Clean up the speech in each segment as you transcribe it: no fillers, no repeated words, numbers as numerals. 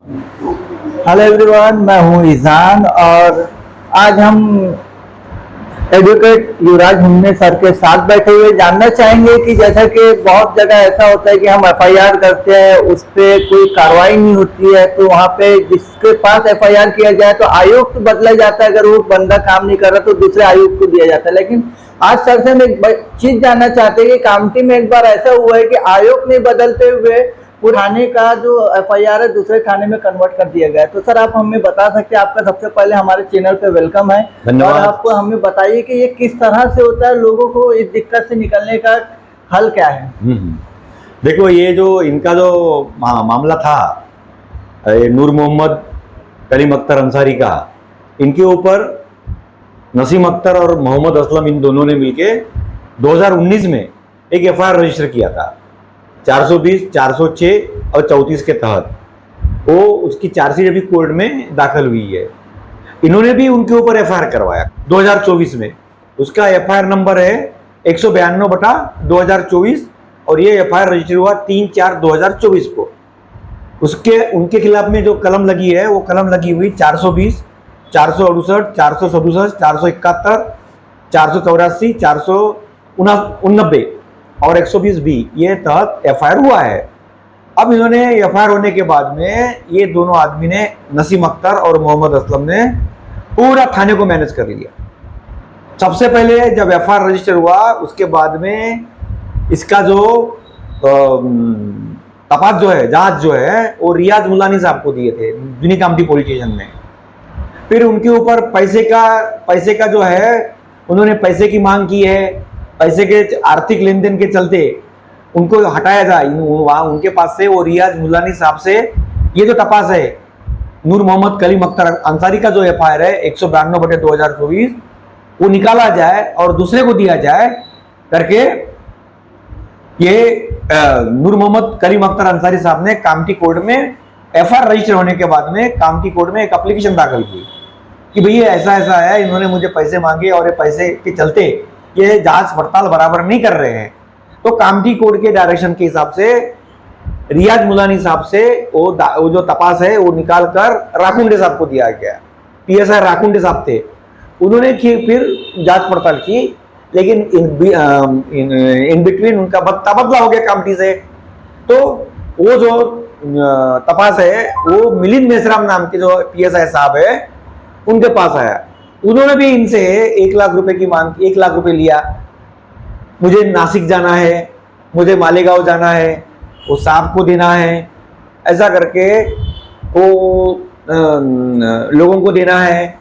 Hello everyone, मैं हूं ईजान और आज हम एडवोकेट युवराज हुन्ने सर के साथ बैठे हुए जानना चाहेंगे कि जैसा कि बहुत जगह ऐसा होता है कि हम एफआईआर करते हैं, उस पर कोई कार्रवाई नहीं होती है, तो वहाँ पे जिसके पास एफआईआर किया जाए तो आयुक्त बदला जाता है। अगर वो बंदा काम नहीं कर रहा तो दूसरे आयुक्त को दिया जाता है। लेकिन आज सर से हम एक चीज जानना चाहते हैं कि कामटी में एक बार ऐसा हुआ है कि आयुक्त नहीं बदलते हुए थाने का जो एफआईआर है दूसरे थाने में कन्वर्ट कर दिया गया है। तो सर आप हमें बता सकते हैं, आपका सबसे पहले हमारे चैनल पे वेलकम है और आप हमें बताइए कि ये किस तरह से होता है, लोगों को इस दिक्कत से निकलने का हल क्या है। देखो, ये जो इनका जो मामला था नूर मोहम्मद कलीम अख्तर अंसारी का, इनके ऊपर नसीम अख्तर और मोहम्मद असलम इन दोनों ने मिलके 2019 में एक एफआईआर रजिस्टर किया था 420, 406 और 34 के तहत। वो उसकी चार्जशीट अभी कोर्ट में दाखिल हुई है। इन्होंने भी उनके ऊपर एफआईआर करवाया 2024 में। उसका एफआईआर नंबर है 192/2024 और ये एफआईआर रजिस्टर हुआ 3/4/2024 को। उनके खिलाफ में जो कलम लगी है वो कलम लगी हुई 420, 468, 467, 471, 484, 489 और 120 भी ये तहत एफआईआर हुआ है। अब इन्होंने एफआईआर होने के बाद में ये दोनों आदमी ने, नसीम अख्तर और मोहम्मद असलम ने, पूरा थाने को मैनेज कर लिया। सबसे पहले जब एफआईआर रजिस्टर हुआ उसके बाद में इसका जो तपास जो है, जांच जो है, वो रियाज मुलानी साहब को दिए थे जुनी कामठी पुलिस स्टेशन में। फिर उनके ऊपर पैसे का जो है, उन्होंने पैसे की मांग की है। पैसे के आर्थिक लेन देन के चलते उनको हटाया जाए वहां उनके पास से। वो रियाज मुलानी साहब से ये जो तपास है नूर मोहम्मद कलीम अख्तर अंसारी का जो एफआईआर है 192/2024 वो निकाला जाए और दूसरे को दिया जाए करके ये नूर मोहम्मद कलीम अख्तर अंसारी साहब ने कामठी कोर्ट में एफआईआर रजिस्टर होने के बाद में कामठी कोर्ट में एक एप्लीकेशन दाखिल की कि भैया ऐसा ऐसा है, इन्होंने मुझे पैसे मांगे और ये पैसे के चलते ये जांच पड़ताल बराबर नहीं कर रहे हैं। तो कामठी कोर्ट के डायरेक्शन के हिसाब से रियाज मुलानी साहब से वो जो तपास है वो निकाल कर राखुंडे साहब को दिया गया। पीएसआई राखुंडे साहब थे, उन्होंने फिर जांच पड़ताल की, लेकिन इन बिटवीन उनका तबादला हो गया कामठी से। तो वो जो तपास है वो मिलिंद मेश्राम नाम के जो पीएसआई साहब है उनके पास आया। उन्होंने भी इनसे 1 लाख रुपए की मांग, 1 लाख रुपए लिया। मुझे नासिक जाना है, मुझे मालेगांव जाना है, वो साहब को देना है, ऐसा करके वो लोगों को देना है।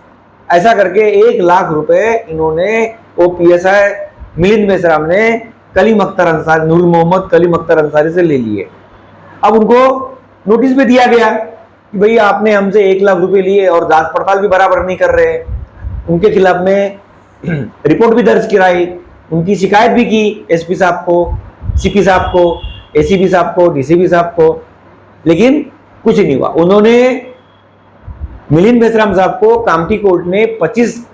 ऐसा करके 1 लाख रुपए इन्होंने वो पीएसआई मिलिंद मेश्राम ने कलीम अख्तर अंसारी, नूर मोहम्मद कलीम अख्तर अंसारी से ले लिए। अब उनको नोटिस भी दिया गया कि भाई आपने हमसे 1 लाख रुपए लिए और जांच पड़ताल भी बराबर नहीं कर रहे। उनके खिलाफ में रिपोर्ट भी दर्ज कराई, उनकी शिकायत भी की एसपी साहब को, सीपी साहब को, एसीपी साहब को, डीसीपी साहब को, लेकिन कुछ नहीं हुआ। उन्होंने मिलिंद मेश्राम साहब को कामठी कोर्ट ने 25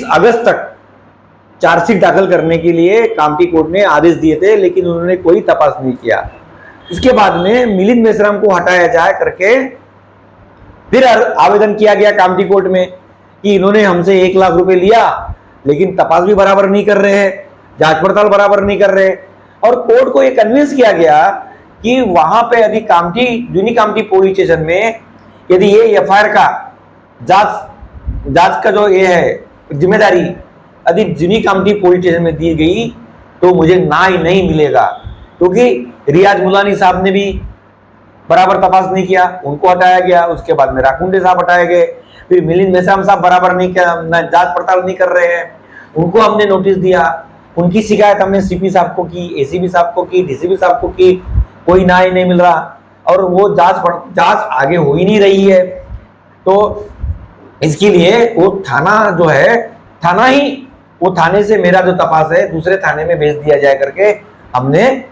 अगस्त तक चार्जशीट दाखिल करने के लिए कामठी कोर्ट ने आदेश दिए थे, लेकिन उन्होंने कोई तपास नहीं किया। इसके बाद में मिलिंद मेश्राम को हटाया जाए करके फिर आवेदन किया गया कामठी कोर्ट में कि इन्होंने हमसे 1 लाख रुपए लिया, लेकिन तपास भी बराबर नहीं कर रहे हैं, जांच पड़ताल बराबर नहीं कर रहे। और कोर्ट को ये कन्विंस किया गया कि वहां पे यदि जूनी कामठी पुलिस स्टेशन में यदि ये एफआईआर का जांच का जो ये है जिम्मेदारी यदि जूनी कामठी पुलिस स्टेशन में दी गई तो मुझे न्याय नहीं मिलेगा, क्योंकि रियाज मुलानी साहब ने भी बराबर तपास नहीं किया, उनको हटाया गया। उसके बाद में राखुंडे साहब हटाए गए। फिर मिलिंद मेश्राम साहब बराबर नहीं किया, जांच पड़ताल नहीं कर रहे हैं, उनको हमने नोटिस दिया। उनकी शिकायत हमने सीपी साहब को की, एसीपी साहब को की, डीसीपी साहब को की, कोई न्याय नहीं मिल रहा और वो जांच आगे हो ही नहीं रही है। तो इसके लिए वो थाना जो है, वो थाने से मेरा जो तपास है दूसरे थाने में भेज दिया जाए करके हमने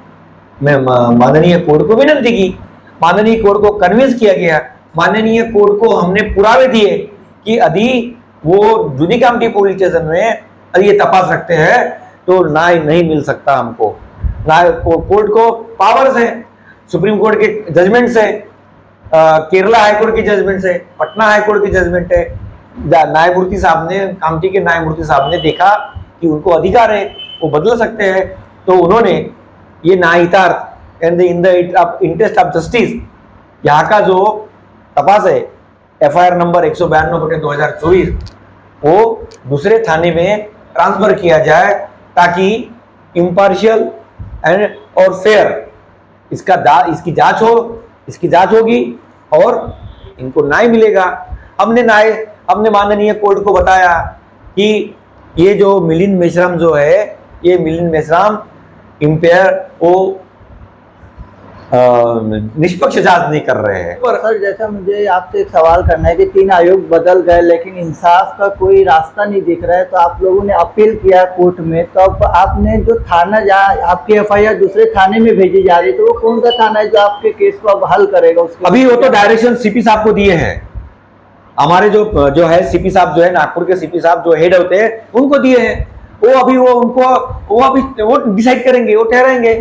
माननीय कोर्ट को विनती की। माननीय कोर्ट को कन्विंस किया गया। माननीय कोर्ट को हमने पुरावे दिए कि यदि वो जूनी कामठी पुलिस स्टेशन में यदि ये तपास रखते हैं तो न्याय नहीं मिल सकता हमको। न्याय कोर्ट को पावर्स है, सुप्रीम कोर्ट के जजमेंट्स है केरला हाईकोर्ट की जजमेंट है, पटना हाईकोर्ट की जजमेंट है। न्यायमूर्ति साहब ने, कामटी के न्यायमूर्ति साहब ने देखा कि उनको अधिकार है, वो बदल सकते हैं, तो उन्होंने ये न्यायहितार्थ and in the interest of justice, यहाँ का जो तपास है FIR नंबर 192/2024 वो दूसरे थाने में ट्रांसफर किया जाए, ताकि इम्पार्शियल एंड और फेयर इसकी जांच होगी और इनको न्याय मिलेगा। हमने माननीय कोर्ट को बताया कि ये जो मिलिंद मेश्राम जो है, ये मिलिंद मेश्राम इम्पेयर वो निष्पक्ष जांच नहीं कर रहे हैं। पर सर, जैसा मुझे आपसे एक सवाल करना है कि 3 आयोग बदल गए लेकिन इंसाफ का कोई रास्ता नहीं दिख रहा है, तो आप लोगों ने अपील किया कोर्ट में, तो अब आपने जो थाना जहाँ आपकी FIR दूसरे थाने में भेजी जा रही है, तो वो कौन सा थाना है जो आपके केस को अब हल करेगा? उसके अभी वो तो डायरेक्शन CP साहब को दिए हैं, हमारे जो है CP साहब जो है, नागपुर के CP साहब जो हेड होते हैं उनको दिए हैं। वो डिसाइड करेंगे, वो ठहराएंगे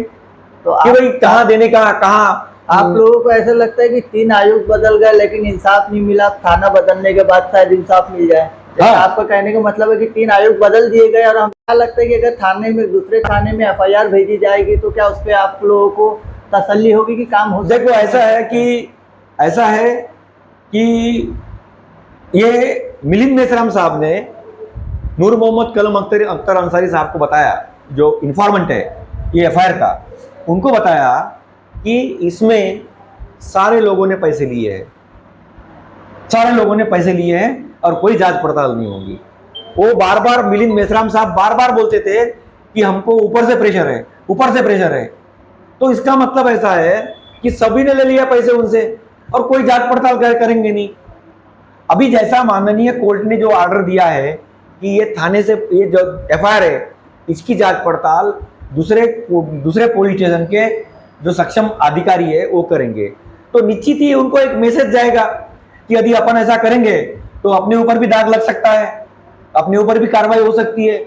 तो कि भाई कहाँ देने का, कहाँ। आप लोगों को ऐसा लगता है कि 3 आयोग बदल गए लेकिन इंसाफ नहीं मिला, थाना बदलने के बाद शायद इंसाफ मिल जाए? हाँ। आपका कहने का मतलब है कि 3 आयोग बदल दिए गए, और हमें क्या लगता है कि अगर दूसरे थाने में FIR भेजी जाएगी तो क्या उस पर आप लोगों को तसल्ली होगी कि काम हो? देखो, ऐसा है कि ये मिलिंद मेश्राम साहब ने नूर मोहम्मद कलम अख्तर अंसारी साहब को बताया, जो इन्फॉर्मेंट है ये FIR का, उनको बताया कि इसमें सारे लोगों ने पैसे लिए हैं और कोई जांच पड़ताल नहीं होगी। वो बार बार मिलिंद मेश्राम साहब बार बोलते थे कि हमको ऊपर से प्रेशर है। तो इसका मतलब ऐसा है कि सभी ने ले लिया पैसे उनसे और कोई जांच पड़ताल करेंगे नहीं। अभी जैसा माननीय कोर्ट ने जो ऑर्डर दिया है कि ये थाने से, ये जो FIR है इसकी जांच पड़ताल दूसरे पुलिस स्टेशन के जो सक्षम अधिकारी है वो करेंगे, तो निश्चित ही उनको एक मैसेज जाएगा कि यदि अपन ऐसा करेंगे तो अपने ऊपर भी दाग लग सकता है, अपने ऊपर भी कार्रवाई हो सकती है।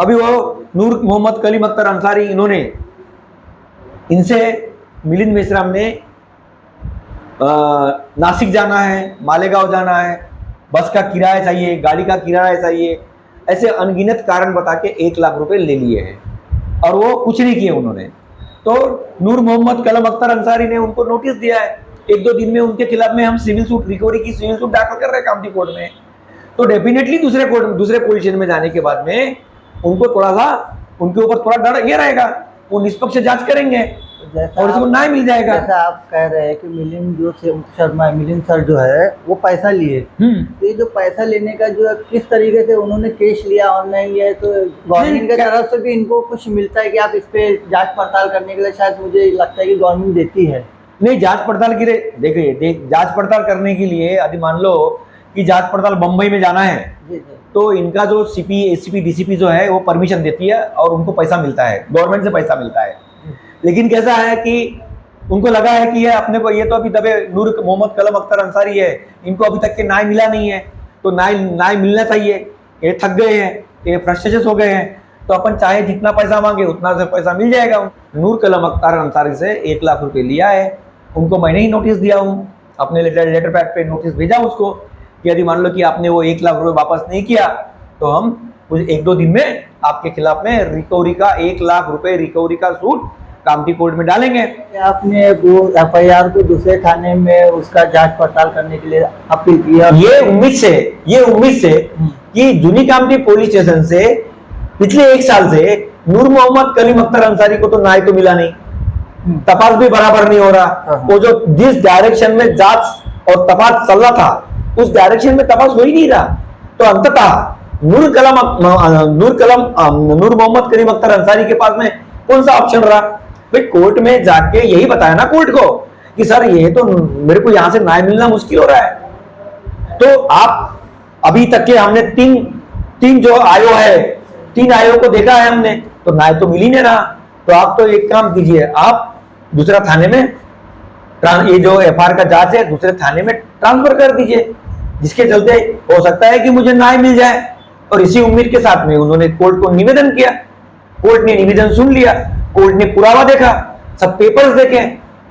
अभी वो नूर मोहम्मद कलीम अख्तर अंसारी, इनसे मिलिंद मेश्राम ने नासिक जाना है, मालेगांव जाना है, बस का किराया चाहिए, गाड़ी का किराया चाहिए, ऐसे अनगिनत कारण बता के 1 लाख रुपए ले लिए हैं और वो कुछ नहीं किए उन्होंने। तो नूर मोहम्मद कलम अख्तर अंसारी ने उनको नोटिस दिया है, 1-2 दिन में उनके खिलाफ में हम सिविल सूट दाखिल कर रहे हैं कामटी कोर्ट में। तो डेफिनेटली दूसरे पुलिस स्टेशन में जाने के बाद में उनको उनके ऊपर थोड़ा डर ये रहेगा, वो निष्पक्ष जांच करेंगे और इसको न्याय मिल जाएगा। जैसा आप कह रहे हैं कि मिलिंद सर जो है वो पैसा लिए, तो ये जो पैसा लेने का जो किस तरीके से उन्होंने केस लिया, ऑनलाइन लिया, तो गवर्नमेंट की तरफ से भी इनको कुछ मिलता है कि आप इस पे जांच पड़ताल करने के लिए? शायद मुझे लगता है कि गवर्नमेंट देती है। नहीं, जांच पड़ताल के लिए देखिए, जांच पड़ताल करने के लिए यदि मान लो कि जांच पड़ताल बम्बई में जाना है तो इनका जो CP, ACP, DCP जो है वो परमिशन देती है और उनको पैसा मिलता है, गवर्नमेंट से पैसा मिलता है। लेकिन कैसा है कि उनको लगा है कि ये तो अभी दबे नूर मोहम्मद कलम अख्तर अंसारी है, इनको अभी तक के न्याय मिला नहीं है, तो न्याय मिलना चाहिए, ये थक गए हैं, ये फ्रस्ट्रेशन हो गए हैं, तो अपन चाहे जितना पैसा मांगे उतना से पैसा मिल जाएगा। नूर कलम अख्तर अंसारी से 1 लाख रुपए लिया है, उनको मैंने ही नोटिस दिया हूँ, अपने लेटर पैड पे नोटिस भेजा उसको कि यदि मान लो कि आपने वो 1 लाख रुपए वापस नहीं किया तो हम कुछ 1-2 दिन में आपके खिलाफ में रिकवरी का 1 लाख रुपए रिकवरी का सूट कामटी कोर्ट में डालेंगे। आपने वो FIR को दूसरे थाने में उसका जांच पड़ताल करने के लिए अपील किया? ये उम्मीद से कि जूनी कामटी पुलिस स्टेशन से पिछले 1 साल से नूर मोहम्मद कलीम अख्तर अंसारी को तो न्याय तो मिला नहीं, तपास भी बराबर नहीं हो रहा। वो जो जिस डायरेक्शन में जांच और तपास चल रहा था उस डायरेक्शन में तपास हो ही नहीं रहा, तो अंततः नूर मोहम्मद कलीम अख्तर अंसारी के पास में कौन सा ऑप्शन रहा? भाई कोर्ट में जाके यही बताया ना कोर्ट को कि सर ये तो मेरे को यहां से न्याय मिलना मुश्किल हो रहा है। तो आप अभी तक के हमने तीन जो आयोग है, 3 आयोग को देखा है हमने, तो न्याय तो मिल ही नहीं रहा। तो आप तो एक काम कीजिए, आप दूसरा थाने में ये जो FIR का जांच है दूसरे थाने में ट्रांसफर कर दीजिए, जिसके चलते हो सकता है कि मुझे न्याय मिल जाए। और इसी उम्मीद के साथ में उन्होंने कोर्ट को निवेदन किया, कोर्ट ने निवेदन सुन लिया, कोर्ट ने पुरावा देखा, सब पेपर्स देखे,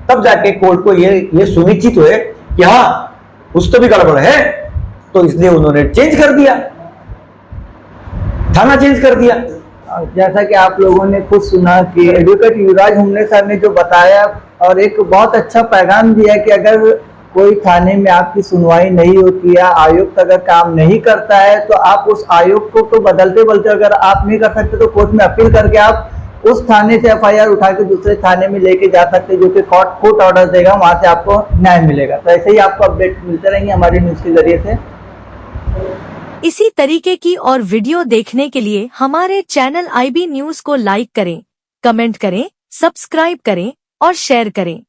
तब जाके कोर्ट को ये सुनिश्चित हुए कि हाँ कुछ तो भी गड़बड़ है, तो इसलिए उन्होंने चेंज कर दिया, थाना चेंज कर दिया। जैसा कि आप लोगों ने खुद सुना कि एडवोकेट युवराज हुमने सर ने जो बताया और एक बहुत अच्छा पैगाम दिया कि अगर कोई थाने में आपकी सुनवाई नहीं होती है, आयुक्त अगर काम नहीं करता है, तो आप उस आयुक्त को तो बदलते बदलते अगर आप नहीं कर सकते तो कोर्ट में अपील करके आप उस थाने से एफआईआर उठा के दूसरे थाने में लेके जा सकते हैं, जो कि कोर्ट ऑर्डर देगा, वहां से आपको न्याय मिलेगा। तो ऐसे ही आपको अपडेट मिलते रहेंगे हमारी न्यूज के जरिए से। इसी तरीके की और वीडियो देखने के लिए हमारे चैनल IB न्यूज को लाइक करें, कमेंट करें, सब्सक्राइब करें और शेयर करें।